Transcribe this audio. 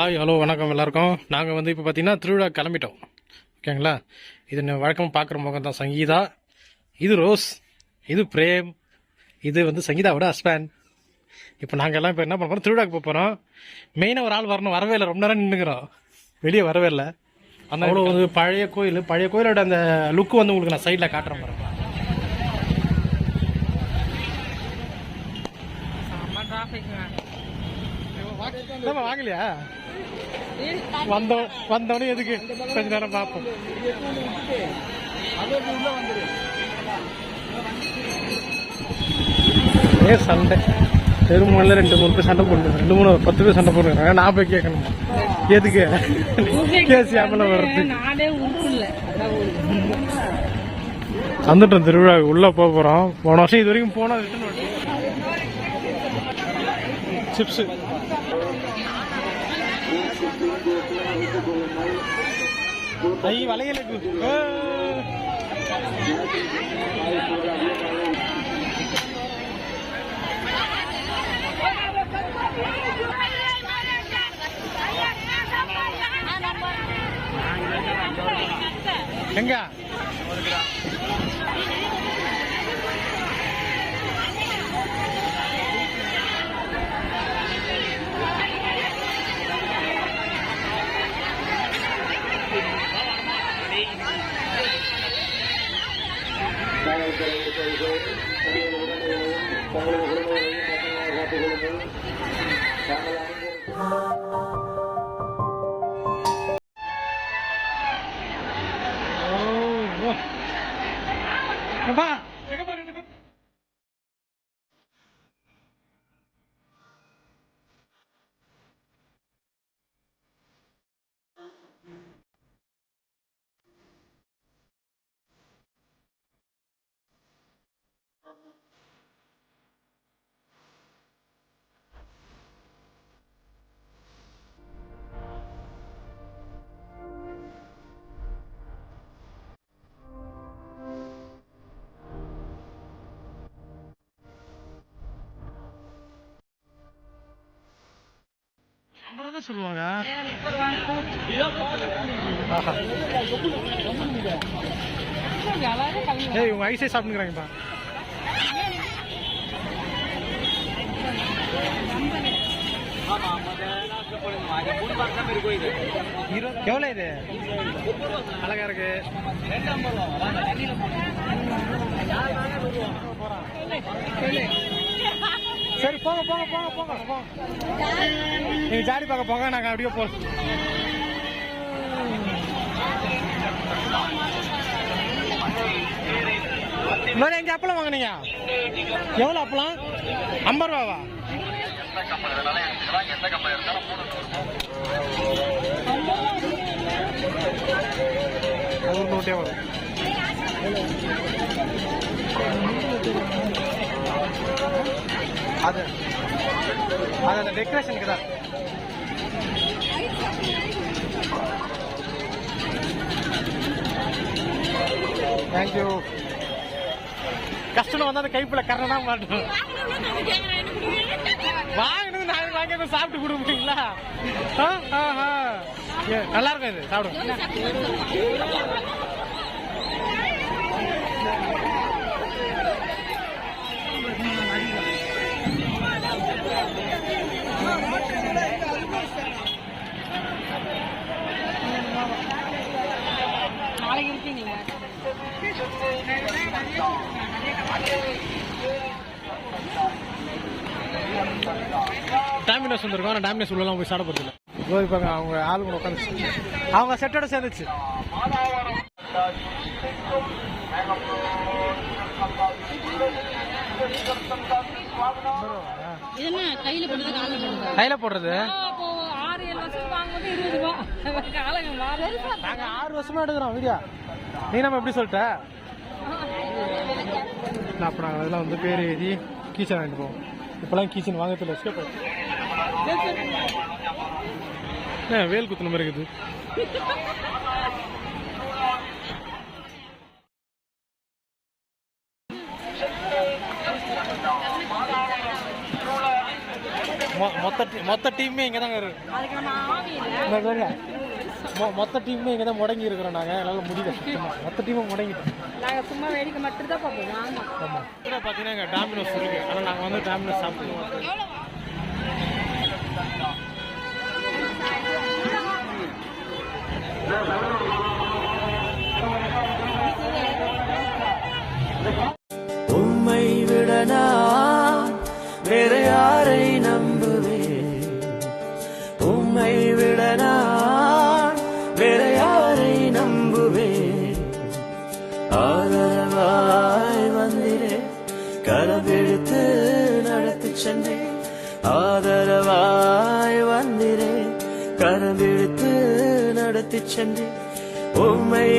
Hi hello வணக்கம் எல்லாருக்கும். நாங்கள் வந்து இப்போ பார்த்தீங்கன்னா திருவிழா கிளம்பிட்டோம். ஓகேங்களா? இது வழக்கமாக பார்க்குற முகம் தான் சங்கீதா, இது ரோஸ், இது பிரேம், இது வந்து சங்கீதாவோட ஹஸ்பண்ட். இப்போ நாங்கள் எல்லாம் இப்போ என்ன பண்ண போகிறோம், திருவிழாக்கு போக போகிறோம். மெயினாக ஒரு ஆள் வரணும், வரவே இல்லை, ரொம்ப நேரம் நின்றுக்கிறோம், வெளியே வரவே இல்லை. ஆனால் அவ்வளோ வந்து பழைய கோயிலோட அந்த லுக்கு வந்து உங்களுக்கு நான் சைடில் காட்டுறேன் பாருங்க. வாங்கலையா? வந்தோடனே எதுக்கு கொஞ்ச நேரம் பார்ப்போம். சண்டை தெருமூல 2-3 பேர் சண்டை போட்டு 2-3-10 பேர் சண்டை போட்டுருக்காங்க. நான் போய் கேட்கணும் எதுக்கு கேசியாமல வர்றது. வந்துட்டோம், திருவிழா உள்ள போறோம். போன வருஷம் இது வரைக்கும் போனா சிப்ஸ் வளையலுக்கு எங்க சொல்லுவாங்க. உங்க ஐஸே சாப்பிட்டுக்கிறாங்கப்பா. எவ்வளவு இது அழகா இருக்கு. சரி போங்க போங்க போங்க போங்க போங்க, நீங்க ஜாடி பார்க்க போங்க, நாங்க அப்படியே போ. எங்க அப்பளம் வாங்கினீங்க? எவ்வளவு அப்பளம்? 50 ரூபாவா? ஒரு நோட்டே வரும். அது அந்த டெக்கரேஷனுக்கு தான். தேங்க்யூ. கஷ்டம் வந்தா அந்த கைப்புல கரெக்டா தான் மாட்டோம். வாங்கினது நான் வாங்கி சாப்பிட்டு கொடுப்பீங்களா? நல்லா இருக்கும், இது சாப்பிடுங்க. நாளைக்கு இருக்கீங்களா? டாமினோஸ் வந்துருக்கோம். ஆனால் டாமினோஸ் உள்ளலாம் போய் சாப்பிட போகிறது இல்லை. இருப்பாங்க அவங்க ஆளு கூட உட்காந்து அவங்க செட்டோட சேர்ந்துச்சு. கையில போடுறது 6 வருஷமா எடுக்கிறோம் வீடியோ. நீ நம்ம எப்படி சொல்லிட்ட? அப்ப நாங்கள் அதெல்லாம் வந்து பேர் எழுதி கீச்சன் வாங்கிட்டு போவோம். இப்பெல்லாம் கீச்சன் வாங்கத்துல வேல் குத்துன மாதிரி இருக்குது. மொத்த டீமே இங்கே தாங்க இருக்கு. மொத்த டீமே இங்கே தான் முடங்கி இருக்கிறோம் நாங்கள். அதனால முடியல சுத்தமாக. மொத்த டீமும் முடங்கிட்டோம். நாங்கள் சும்மா வேடிக்கை மட்டும் தான் பார்ப்போம். ஆமாம். இதில் பார்த்தீங்கன்னா இங்கே டாமினோஸ் இருக்குது. ஆனால் நாங்கள் வந்து டாமினோஸ் சாப்பிடுவோம். உம்மை விடனா வேற யாரை நம்புவேன்? உம்மை விடனா வேற யாரை நம்புவேன்? ஆதரவாய் வந்திரே, கரவெடுத்து நடத்தி சென்றேன். ஆதரவாய் வந்திரே, கரவெடுத்து நடத்தி சென்றேன். உம்மை